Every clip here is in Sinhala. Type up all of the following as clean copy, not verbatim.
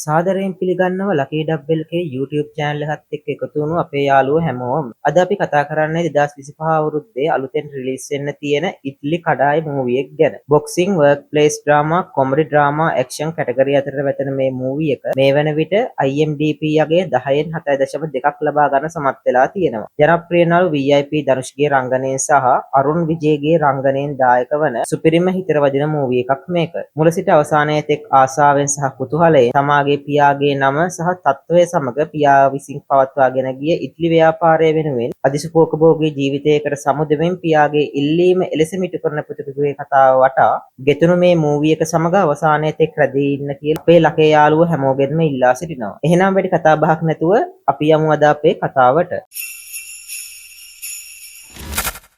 සාදරයෙන් පිළිගන්නවා ලකී ඩබ්එල්.කේ YouTube channel එකත් එක්ක එකතු වුණු අපේ යාළුවෝ හැමෝම. අද අපි කතා කරන්නේ 2025 අවුරුද්දේ අලුතෙන් රිලීස් වෙන්න තියෙන ඉට්ලි කඩායි මූවී එක ගැන. Boxing, workplace drama, comedy drama, action category අතරට වැටෙන මේ මූවී එක මේ වන විට IMDb යගේ 10න් 7.2ක් ලබා ගන්න සමත් වෙලා තියෙනවා. ජනප්‍රිය නළු VIP ධනුෂ්ගේ රංගනයෙන් සහ අරුන් විජේගේ රංගනයෙන් දායක වන සුපිරිම හිතර වදින මූවී එකක් මේක. මුල සිට අවසානයේ තෙක් ආසාවෙන් සහ කුතුහලයෙන් තමාගේ පියාගේ නම සහ තත්ත්වය සමග පියා විසින් පවත්වාගෙන ගිය ඉට්ලි ව්‍යාපාරය වෙනුවෙන් අධිසුඛෝපභෝගී ජීවිතයකට සමුදෙමින් පියාගේ ඉල්ලීම එලෙස මිටු කරන පුතුගෙකුගේ කතාව වටා ගෙතුණු මේ මූවී එක සමග අවසානයේ තෙක් රැඳී ඉන්න කියලා අපේ ලකේ යාළුවෝ හැමෝගෙන්ම ඉල්ලා සිටිනවා. එහෙනම් වැඩි කතා බහක් නැතුව අපි යමු අද අපේ කතාවට.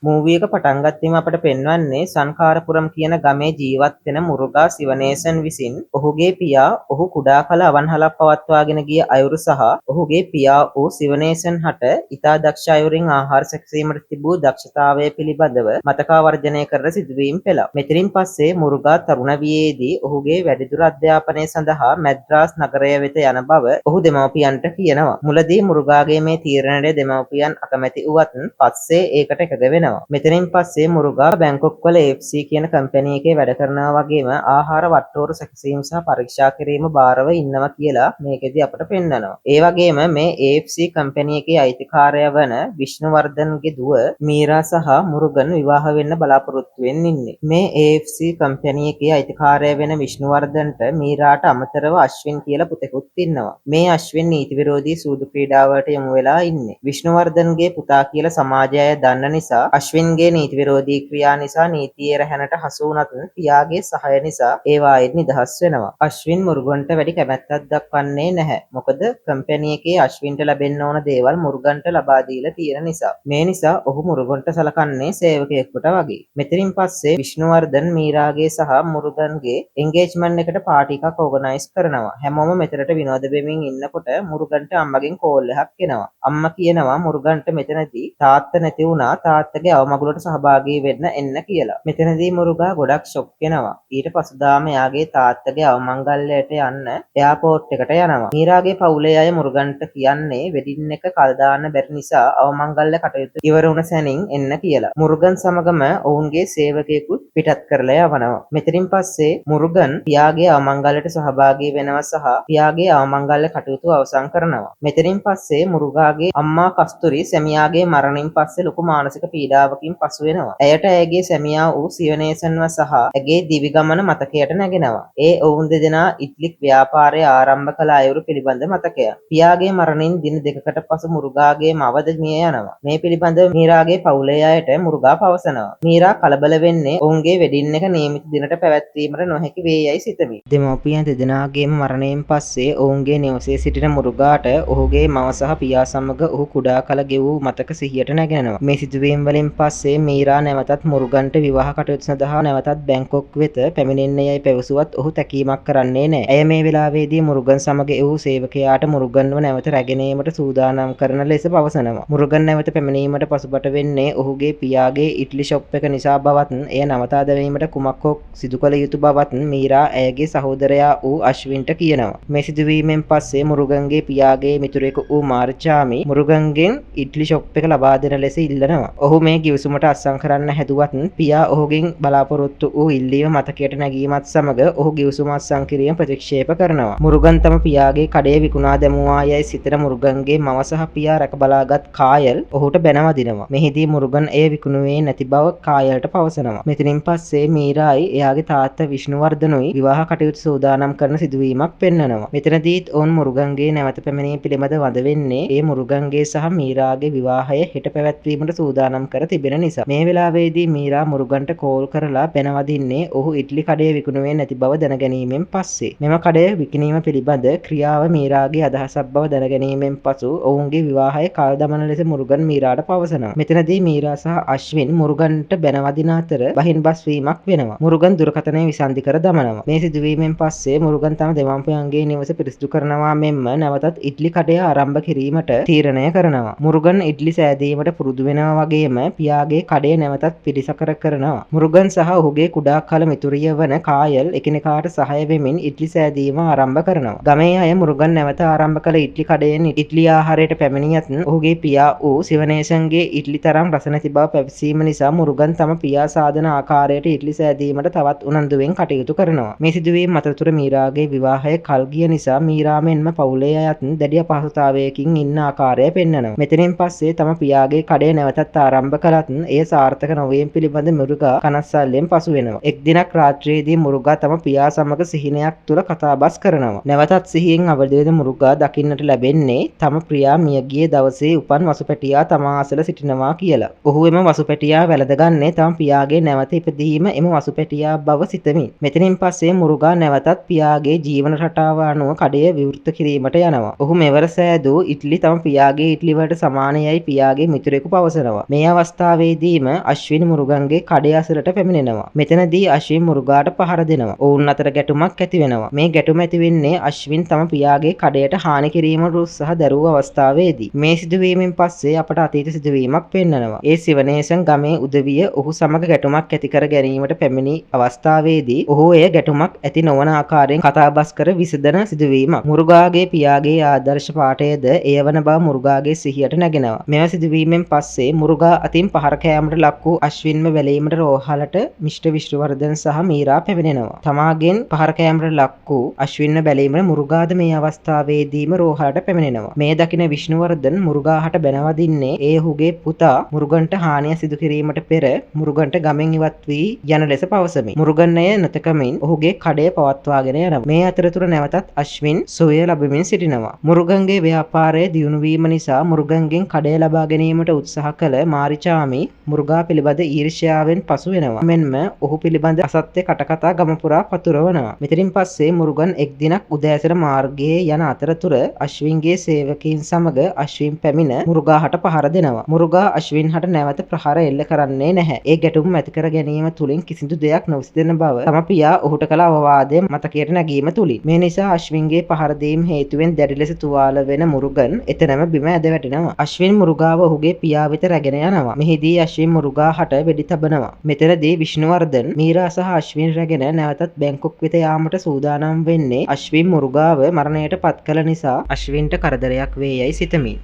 මූවී එක පටන් ගත්තෙම අපට පෙන්වන්නේ සංකාරපුරම් කියන ගමේ ජීවත් වෙන මුරුගා සිවනේසන් විසින් ඔහුගේ පියා ඔහු කුඩා කල අවන්හලක් පවත්වාගෙන ගිය අයුරු සහ ඔහුගේ පියා වූ සිවනේසන් හට ඉතා දක්ෂ අයුරින් ආහාර සැකසීමට තිබූ දක්ෂතාවය පිළිබඳව මතකාවර්ජනය කරන සිදුවීම් පෙළක්. මෙතනින් පස්සේ මුරුගා තරුණ වියේදී ඔහුගේ වැඩිදුර අධ්‍යාපනය සඳහා මැද්‍රාස් නගරය වෙත යන බව ඔහු දෙමව්පියන්ට කියනවා. මුලදී මුරුගාගේ මේ තීරණයට දෙමව්පියන් අකමැති වුවත් පස්සේ ඒකට එකඟ වෙනවා. මෙතනින් පස්සේ මුරුගා බැංකොක් වල AFC කියන කම්පැනි එකේ වැඩ කරනවා වගේම ආහාර වට්ටෝරු සැකසීම සහ පරීක්ෂා කිරීම බාරව ඉන්නවා කියලා මේකෙදි අපට පෙන්වනවා. ඒ වගේම මේ AFC කම්පැනි එකේ අයිතිකාරයා වන විෂ්ණුවර්ධන්ගේ දුව මීරා සහ මුරුගන් විවාහ වෙන්න බලාපොරොත්තු වෙන්න ඉන්නේ. මේ AFC කම්පැනි එකේ අයිතිකාරයා වෙන විෂ්ණුවර්ධන්ට මීරාට අමතරව අශ්වින් කියලා පුතෙකුත් ඉන්නවා. මේ අශ්වින් නීති විරෝධී සූදු ක්‍රීඩාවට යොමු වෙලා ඉන්නේ. විෂ්ණුවර්ධන්ගේ පුතා කියලා සමාජය දන්න නිසා අශ්වින්ගේ නීති විරෝධී ක්‍රියා නිසා නීතියේ රැහැනට හසු වුණත් පියාගේ සහාය නිසා ඒවායින් නිදහස් වෙනවා. අශ්වින් මුරුගන්ට වැඩි කැමැත්තක් දක්වන්නේ නැහැ. මොකද කම්පැනි එකේ අශ්වින්ට ලැබෙන්න ඕන දේවල් මුරුගන්ට ලබා දීලා තියෙන නිසා. මේ නිසා ඔහු මුරුගන්ට සලකන්නේ සේවකයෙකුට වගේ. මෙතනින් පස්සේ විෂ්ණුවර්ධන් මීරාගේ සහ මුරුගන්ගේ එන්ගේජ්මන්ට් එකට පාටි එකක් ඕගනයිස් කරනවා. හැමෝම මෙතනට විනෝද වෙමින් ඉන්නකොට මුරුගන්ට අම්මගෙන් කෝල් එකක් එනවා. අම්මා කියනවා මුරුගන්ට මෙතනදී තාත්තා නැති වුණා තාත්තගේ අවමගුලට සහභාගී වෙන්න එන්න කියලා. මෙතනදී මුරුගා ගොඩක් ෂොක් වෙනවා. ඊට පසුදාම එයාගේ තාත්තගේ අවමංගල්‍යයට යන්න එයාපෝට් එකට යනවා. මීරාගේ පවුලේ අය මුරුගන්ට කියන්නේ වෙඩින් එක කල් දාන්න බැරි නිසා අවමංගල්‍ය කටයුතු ඉවර වුණ සැනින් එන්න කියලා. මුරුගන් සමගම ඔවුන්ගේ සේවකයෙකුත් පිටත් කරලා යවනවා. මෙතනින් පස්සේ මුරුගන් පියාගේ අවමංගල්‍යයට සහභාගී වෙනවා සහ පියාගේ අවමංගල්‍ය කටයුතු අවසන් කරනවා. මෙතනින් පස්සේ මුරුගාගේ අම්මා කස්තුරි සැමියාගේ මරණින් පස්සේ ලොකු මානසික පීඩාවකින් පසු වෙනවා. ඇයට ඇයගේ සැමියා වූ සිවනේසන්ව සහ ඇගේ දිවි ගමන මතකයට නැගෙනවා. ඒ ඔවුන් දෙදෙනා ඉට්ලික් ව්‍යාපාරය ආරම්භ කළ අයුරු පිළිබඳ මතකය. පියාගේ මරණින් දින දෙකකට පසු මුරුගාගේ මවද මිය යනවා. මේ පිළිබඳව මීරාගේ පවුලේ අයට මුරුගා පවසනවා. මීරා කලබල වෙන්නේ ඔවුන්ගේ වෙඩින් එක නියමිත දිනට පැවැත්වීමට නොහැකි වේ යයි සිතමි. දෙමව්පියන් දෙදෙනාගේම මරණයෙන් පස්සේ ඔවුන්ගේ නිවසේ සිටින මුරුගාට ඔහුගේ මව සහ පියා සමග ඔහු කුඩා කල ගෙවූ මතක සිහියට නැගෙනවා. මේ සිදුවීම් වලින් පස්සේ මීරා නැවතත් මුරුගන්ට විවාහ කටයුතු සඳහා නැවතත් බැංකොක් වෙත පැමිණෙන්න යයි පැවසුවත් ඔහු තැකීමක් කරන්නේ නැහැ. ඇය මේ වෙලාවේදී මුරුගන් සමග එවූ සේවකයාට මුරුගන්ව නැවත රැගෙන ඒමට සූදානම් කරන ලෙස පවසනවා. මුරුගන් නැවත පැමිණීමට පසුබට වෙන්නේ ඔහුගේ පියාගේ ඉට්ලි ෂොප් එක නිසා බවත් එය නවතා දැමීමට කුමක් හෝ සිදු කළ යුතු බවත් මීරා ඇයගේ සහෝදරයා වූ අශ්වින්ට කියනවා. මේ සිදුවීමෙන් පස්සේ මුරුගන්ගේ පියාගේ මිතුරෙකු වූ මාර්චාමි මුරුගන්ගෙන් ඉට්ලි ෂොප් එක ලබා දෙන ලෙස ඉල්ලනවා. ඔහු මේ ගිවිසුමට අත්සන් කරන්න හැදුවත් පියා ඔහුගෙන් බලාපොරොත්තු වූ ඉල්ලීම මතකයට නැගීමත් සමග ඔහු ගිවිසුම අත්සන් කිරීම ප්‍රතික්ෂේප කරනවා. මුරුගන් තම පියාගේ කඩේ විකුණා දැමුවා යයි සිතන මුරුගන්ගේ මව සහ පියා රැක බලාගත් කායල් ඔහුට බැනවදිනවා. මෙහිදී මුරුගන් එය විකුණුවේ නැති බව කායල්ට පවසනවා. මෙතනින් පස්සේ මීරායි එයාගේ තාත්තා විෂ්ණුවර්ධනුයි විවාහ කටයුතු සූදානම් කරන සිදුවීමක් පෙන්වනවා. මෙතනදීත් ඔවුන් මුරුගන්ගේ නැවත පැමිණීම පිළිබඳ වද වෙන්නේ ඒ මුරුගන්ගේ සහ මීරාගේ විවාහය හෙට පැවැත්වීමට සූදානම් කර තිබෙන නිසා. මේ වෙලාවේදී මීරා මුරුගන්ට කෝල් කරලා බැනවදින්නේ ඔහු ඉට්ලි කඩේ විකුණුවේ නැති බව දැනගැනීමෙන් පස්සේ. මෙම කඩේ විකිණීම පිළිබඳ ක්‍රියාව මීරාගේ අදහසක් බව දැනගැනීමෙන් පසු ඔවුන්ගේ විවාහය කල් දමන ලෙස මුරුගන් මීරාට පවසනවා. මෙතනදී මීරා සහ අශ්වින් මුරුගන්ට බැනවදින අතර බහින්බස් වීමක් වෙනවා. මුරුගන් දුරකථනය විසන්ධි කර දමනවා. මේ සිදුවීමෙන් පස්සේ මුරුගන් තම දෙමව්පියන්ගේ නිවස පිරිසිදු කරනවා මෙන්ම නැවතත් ඉට්ලි කඩය ආරම්භ කිරීමට තීරණය කරනවා. මුරුගන් ඉට්ලි සෑදීමට පුරුදු වෙනවා වගේම පියාගේ කඩේ නැවතත් පිරිසකර කරනවා. මුරුගන් සහ ඔහුගේ කුඩා කල මිතුරිය වන කායල් එකිනෙකාට සහාය වෙමින් ඉට්ලි සෑදීම ආරම්භ කරනවා. ගමේ අය මුරුගන් නැවත ආරම්භ කළ ඉට්ලි කඩයෙන් ඉට්ලි ආහාරයට පැමිණියත් ඔහුගේ පියා වූ සිවනේසන්ගේ ඉට්ලි තරම් රස නැති බව පැවසීම නිසා මුරුගන් තම පියා සාදන ආකාරයට ඉට්ලි සෑදීමට තවත් උනන්දුවෙන් කටයුතු කරනවා. මේ සිදුවීම් අතරතුර මීරාගේ විවාහය කල් ගිය නිසා මීරා මෙන්ම පවුලේ අයත් දැඩි අපහසුතාවයකින් ඉන්න ආකාරය පෙන්වනවා. මෙතනින් පස්සේ තම පියාගේ කඩේ නැවතත් ආරම්භ කළත් එය සාර්ථක නොවීම පිළිබඳ මුරුගා කනස්සල්ලෙන් පසු වෙනවා. එක් දිනක් රාත්‍රියේදී මුරුගා තම පියා සමග සිහිනයක් තුල කතාබස් කරනවා. නැවතත් සිහියෙන් අවදි වෙන මුරුගා දකින්නට ලැබෙන්නේ තම ප්‍රියා මියගිය දවසේ උපන් වසුපැටියා තමා අසල සිටිනවා කියලා. ඔහු එම වසුපැටියා වැළඳගන්නේ තම පියාගේ නැවත ඉපදීම එම වසුපැටියා බව සිතමින්. මෙතනින් පස්සේ මුරුගා නැවතත් පියාගේ ජීවන රටාව අනුව කඩය විවෘත කිරීමට යනවා. ඔහු මෙවර සෑදූ ඉට්ලි තම පියාගේ ඉට්ලි වලට සමානයයි පියාගේ මිතුරෙකු පවසනවා. මේ අවස්ථාවේදීම අශ්වින් මුරුගන්ගේ කඩේ අසලට පැමිණෙනවා. මෙතනදී අශ්වින් මුරුගාට පහර දෙනවා. ඔවුන් අතර ගැටුමක් ඇති වෙනවා. මේ ගැටුම ඇති වෙන්නේ අශ්වින් තම පියාගේ කඩයට හානි කිරීමට උත්සාහ දරුව අවස්ථාවේදී. මේ සිදුවීමෙන් පස්සේ අපට අතීත සිදුවීමක් පෙන්වනවා. ඒ සිවනේසන් ගමේ උදවිය ඔහු සමග ගැටුමක් ඇති කර ගැනීමට පැමිණි අවස්ථාවේදී ඔහු එය ගැටුමක් ඇති නොවන ආකාරයෙන් කතාබස් කර විසඳන සිදුවීමක්. මුරුගාගේ පියාගේ ආදර්ශ පාඨයද එය වන බව මුරුගාගේ සිහියට නැගෙනවා. මෙම සිදුවීමෙන් පස්සේ මුරුගා අතින් පහර කෑමට ලක් වූ අශ්වින්ව වැළීමට රෝහලට මිස්ටර් විෂ්ණුවර්ධන සහ මීරා පැමිණෙනවා. තමාගෙන් පහර කෑමට ලක් වූ අශ්වින්ව බැලීමට මුරුගාද මේ අවස්ථාවේදීම රෝහලට පැමිණෙනවා. මේ දකින විෂ්ණුවර්ධන මුරුගාහට බැනවදින්නේ ඒ ඔහුගේ පුතා මුරුගන්ට හානිය සිදු කිරීමට පෙර මුරුගන්ට ගමෙන් ඉවත් වී යන ලෙස පවසමි. මුරුගන් එය නොතකමින් ඔහුගේ කඩය පවත්වාගෙන යනවා. මේ අතරතුර නැවතත් අශ්වින් සුවය ලැබමින් සිටිනවා. මුරුගන්ගේ ව්‍යාපාරය දියුණු වීම නිසා මුරුගන්ගෙන් කඩය ලබා ගැනීමට උත්සාහ කළ මාරිචාමි මුරුගා පිළිබඳ ඊර්ෂ්‍යාවෙන් පසු වෙනවා. මෙන්ම ඔහු පිළිබඳ අසත්‍ය කටකතා ගම පුරා පතුරවනවා. මෙතනින් පස්සේ මුරුගන් එක් දිනක් උදෑසන මාර්ගයේ යන අතරතුර අශ්වින්ගේ සේවකයින් සමග අශ්වින් පැමිණ මුරුගාහට පහර දෙනවා. මුරුගා අශ්වින්හට නැවත ප්‍රහාර එල්ල කරන්නේ නැහැ. ඒ ගැටුම් ඇති කර ගැනීම තුලින් කිසිදු දෙයක් නොවිසඳන බව තම පියා ඔහුට කළ අවවාදය මතකයට නැගීම තුලින්. මේ නිසා අශ්වින්ගේ පහර දීම හේතුවෙන් දැඩි ලෙස තුවාල වෙන මුරුගන් එතනම බිම ඇද වැටෙනවා. අශ්වින් මුරුගාව ඔහුගේ පියා වෙත රැගෙන යනවා. මෙහිදී අශ්වින් මුරුගාහට වෙඩි තබනවා. මෙතනදී විෂ්ණුවර්ධන මීරා සහ අශ්වින් රැගෙන නැවතත් බැංකොක් වෙත යාමට සූදානම් වෙන්නේ අශ්වින් මුරුගාව මරණයට පත් කළ නිසා අශ්වින්ට කරදරයක් වේ යයි සිතමින්.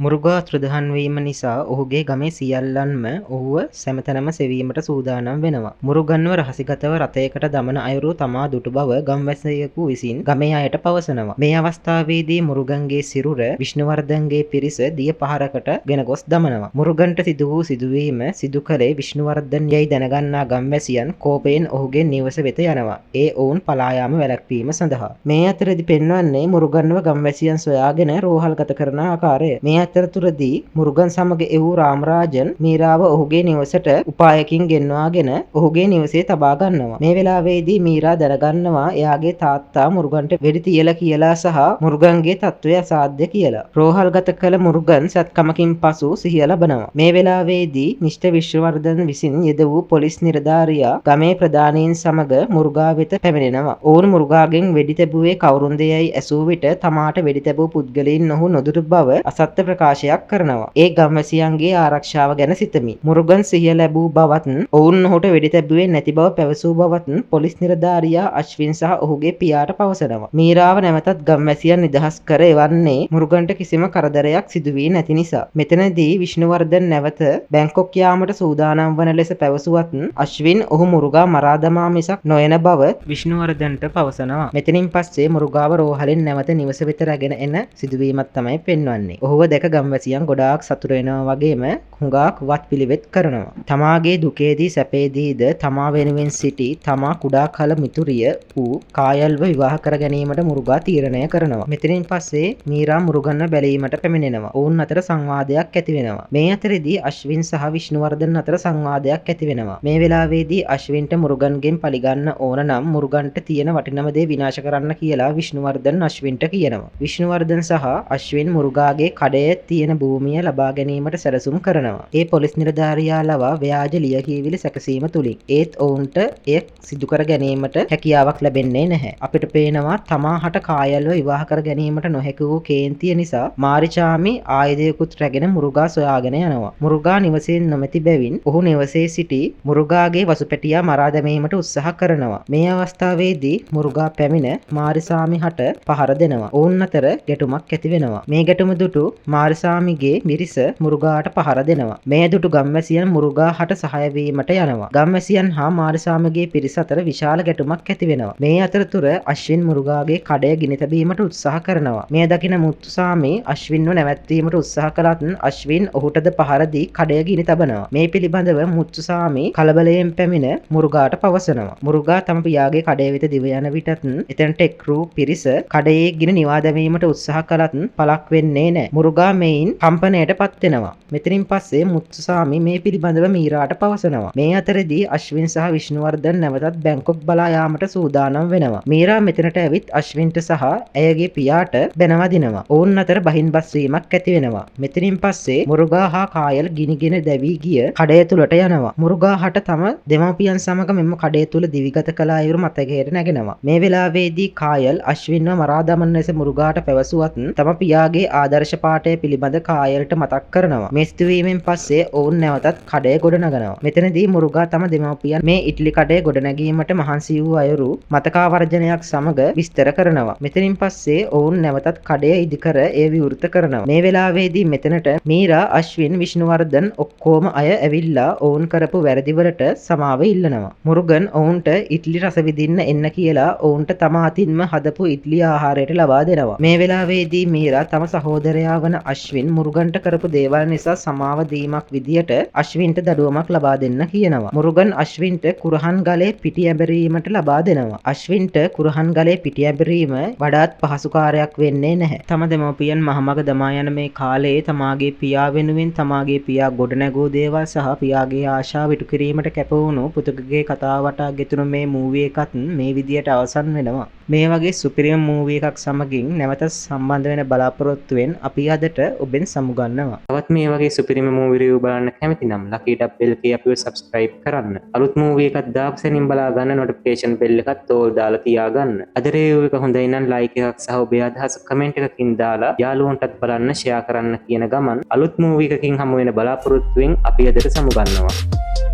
මුරුගා ත්‍රදහන් වීම නිසා ඔහුගේ ගමේ සියල්ලන්ම ඔහුව සැමතැනම සෙවීමට සූදානම් වෙනවා. මුරුගන්ව රහසිගතව රථයකට දමන අයුරු තමා දුටු බව ගම්වැසියෙකු විසින් ගමේ අයට පවසනවා. මේ අවස්ථාවේදී මුරුගන්ගේ සිරුර විෂ්ණුවර්ධන්ගේ පිරිස දිය පහරකට ගෙන ගොස් දමනවා. මුරුගන්ට සිදු වූ සිදුවීම සිදු කළේ විෂ්ණුවර්ධන් යයි දැනගන්නා ගම්වැසියන් කෝපයෙන් ඔහුගේ නිවස වෙත යනවා. ඒ ඔවුන් පලා යාම වැළැක්වීම සඳහා. මේ අතරදී පෙන්වන්නේ මුරුගන්ව ගම්වැසියන් සොයාගෙන රෝහල්ගත කරන ආකාරය. මේ අතරතුරදී මුරුගන් සමග එවූ රාමරාජන් මීරාව ඔහුගේ නිවසට උපායකින් ගෙන්වාගෙන ඔහුගේ නිවසේ තබා ගන්නවා. මේ වෙලාවේදී මීරා දැනගන්නවා එයාගේ තාත්තා මුරුගන්ට වෙඩි තියලා කියලා සහ මුරුගන්ගේ තත්ත්වය අසාධ්‍ය කියලා. රෝහල්ගත කළ මුරුගන් සත්කමකින් පසු සිහිය ලබනවා. මේ වෙලාවේදී මිස්ටර් විශ්වවර්ධන විසින් යෙද වූ පොලිස් නිලධාරියා ගමේ ප්‍රධානීන් සමග මුරුගා වෙත පැමිණෙනවා. ඔවුන් මුරුගාගෙන් වෙඩි තැබුවේ කවුරුන්ද යයි ඇසූ විට තමාට වෙඩි තැබූ පුද්ගලයන් ඔහු නොදුටු බව අසත්‍ය ප්‍රකාශයක් කරනවා. ඒ ගම්වැසියන්ගේ ආරක්ෂාව ගැන සිතමි. මුරුගන් සිහිය ලැබූ බවත් ඔවුන් ඔහුට වෙඩි තැබුවේ නැති බව පැවසූ බවත් පොලිස් නිලධාරියා අශ්වින් සහ ඔහුගේ පියාට පවසනවා. මීරාව නැවතත් ගම්වැසියන් නිදහස් කර එවන්නේ මුරුගන්ට කිසිම කරදරයක් සිදු වී නැති නිසා. මෙතනදී විෂ්ණුවර්ධන නැවත බැංකොක් යාමට සූදානම් වන ලෙස පැවසුවත් අශ්වින් ඔහු මුරුගා මරා දමා මිසක් නොයන බව විෂ්ණුවර්ධනට පවසනවා. මෙතනින් පස්සේ මුරුගාව රෝහලෙන් නැවත නිවස වෙත රැගෙන එන සිදුවීමක් තමයි පෙන්වන්නේ. ඔහුව දැක ගම්වැසියන් ගොඩාක් සතුටු වෙනවා වගේම හුඟක් වත් පිළිවෙත් කරනවා. තමාගේ දුකේදී සැපේදීද තමා වෙනුවෙන් සිටි තමා කුඩා කල මිතුරිය වූ කායල්ව විවාහ කර ගැනීමට මුරුගා තීරණය කරනවා. මෙතනින් පස්සේ මීරා මුරුගන්ව බැලීමට පැමිණෙනවා. ඔවුන් අතර සංවාදයක් ඇති වෙනවා. මේ අතරේදී අශ්වින් සහ විෂ්ණුවර්ධන අතර සංවාදයක් ඇති වෙනවා. මේ වෙලාවේදී අශ්වින්ට මුරුගන්ගෙන් පරිගන්න ඕන නම් මුරුගන්ට තියෙන වටිනම දේ විනාශ කරන්න කියලා විෂ්ණුවර්ධන අශ්වින්ට කියනවා. විෂ්ණුවර්ධන සහ අශ්වින් මුරුගාගේ කඩේ තියෙන භූමිය ලබා ගැනීමට සැලසුම් කරනවා. ඒ පොලිස් නිලධාරියා ලවා ව්‍යාජ ලියකියවිලි සැකසීම තුලින් ඒත් ඔවුන්ට එය සිදු කර ගැනීමට හැකියාවක් ලැබෙන්නේ නැහැ. අපිට පේනවා තමාහට කායල්ව විවාහ කර ගැනීමට නොහැකි වූ කේන්තිය නිසා මාරිචාමි ආයුධයකුත් රැගෙන මුරුගා සොයාගෙන යනවා. මුරුගා නිවසෙන් නොමැති බැවින් ඔහු නිවසේ සිටි මුරුගාගේ වසුපැටියා මරා දැමීමට උත්සාහ කරනවා. මේ අවස්ථාවේදී මුරුගා පැමිණ මාරිසාමි හට පහර දෙනවා. ඔවුන් අතර ගැටුමක් ඇති වෙනවා. මේ ගැටුම දුටු මාරිසාමිගේ මිරිස මුරුගාට පහර දෙනවා. මේ දුටු ගම්වැසියන් මුරුගා හට සහාය වීමට යනවා. ගම්වැසියන් හා මාරිසාමිගේ පිරිස අතර විශාල ගැටුමක් ඇති වෙනවා. මේ අතරතුර අශ්වින් මුරුගාගේ කඩය ගිනි තැබීමට උත්සාහ කරනවා. මේ දකින මුත්තුසාමි අශ්වින්ව නැවැත්වීමට උත්සාහ කළත් අශ්වින් ඔහුටද පහර දී කඩය ගිනි තබනවා. මේ පිළිබඳව මුත්තුසාමි කලබලයෙන් පැමිණ මුරුගාට පවසනවා. මුරුගා තම පියාගේ කඩය වෙත දිව යන විටත් එතනට එක්රූ පිරිස කඩයේ ගිනි නිවා දැමීමට උත්සාහ කළත් පළක් වෙන්නේ නැහැ. මුරුගා මෙයින් කම්පනයට පත් වෙනවා. මෙතනින් පස්සේ මුත්තුසාමි මේ පිළිබඳව මීරාට පවසනවා. මේ අතරදී අශ්වින් සහ විෂ්ණුවර්ධන් නැවතත් බැංකොක් බලා යාමට සූදානම් වෙනවා. මීරා මෙතනට ඇවිත් අශ්වින්ට සහ ඇයගේ පියාට බැනවදිනවා. ඔවුන් අතර බහින්බස් වීමක් ඇති වෙනවා. මෙතනින් පස්සේ මුරුගා හා කායල් ගිනිගෙන දැවී ගිය කඩය තුලට යනවා. මුරුගා හට තම දෙමව්පියන් සමග මෙම කඩය තුල දිවිගත කළ අයුරු මතකයට නැගෙනවා. මේ වෙලාවේදී කායල් අශ්වින්ව මරා දමන ලෙස මුරුගාට පැවසුවත් තම පියාගේ ආදර්ශ පාඨය පිළිබඳ කායල්ට මතක් කරනවා. මේ සිදුවීමෙන් පස්සේ ඔවුන් නැවතත් කඩය ගොඩනගනවා. මෙතනදී මුරුගා තම දෙමව්පියන් මේ ඉට්ලි කඩය ගොඩනැගීමට මහන්සි වූ අයුරු මතකාවර්ජනයක් සමග විස්තර කරනවා. මෙතනින් පස්සේ ඔවුන් නැවතත් කඩය ඉදිකර එය විවෘත කරනවා. මේ වෙලාවේදී මෙතනට මීරා අශ්වින් විෂ්ණුවර්ධන් ඔක්කොම අය ඇවිල්ලා ඔවුන් කරපු වැරදිවලට සමාව ඉල්ලනවා. මුරුගන් ඔවුන්ට ඉට්ලි රස විඳින්න එන්න කියලා ඔවුන්ට තම අතින්ම හදපු ඉට්ලි ආහාරයට ලබා දෙනවා. මේ වෙලාවේදී මීරා තම සහෝදරයා වන අශ්වින් මුරුගන්ට කරපු දේවල් නිසා සමාව දීමක් විදියට අශ්වින්ට දඩුවමක් ලබා දෙන්න කියනවා. මුරුගන් අශ්වින්ට කුරහන් ගලේ පිටි ඇඹරීමට ලබා දෙනවා. අශ්වින්ට කුරහන් ගලේ පිටි ඇඹරීම වඩාත් පහසු කාර්යයක් වෙන්නේ නැහැ. තම දෙමව්පියන් මහමග දමා යන මේ කාලයේ තමාගේ පියා වෙනුවෙන් තමාගේ පියා ගොඩනැගූ දේවල් සහ පියාගේ ආශාව ඉටු කිරීමට කැප වුණු පුතුගේ කතාවට ගෙතුණු මේ මූවි එකත් මේ විදියට අවසන් වෙනවා. මේ වගේ සුපිරිම මූවි එකක් සමගින් නැවත සම්බන්ධ වෙන බලාපොරොත්තුවෙන් අපි අදට ඔබෙන් සමුගන්නවා. තවත් මේ වගේ සුපිරිම මූවි රිවිව් බලන්න කැමති නම් ලකී ඩබ් බෙල් එකේ අපිව සබ්ස්ක්‍රයිබ් කරන්න. අලුත් මූවි එකක් දාපු සැනින් බලා ගන්න නොටිෆිකේෂන් බෙල් එකත් ඕල් දාලා තියාගන්න. අද රිවිව් එක හොඳයි නම් ලයික් එකක් සහ ඔබේ අදහස් කමෙන්ට් එකකින් දාලා යාළුවන්ටත් බලන්න ෂෙයා කරන්න කියන ගමන් අලුත් මූවි එකකින් හමු වෙන බලාපොරොත්තුවෙන් අපි අදට සමුගන්නවා.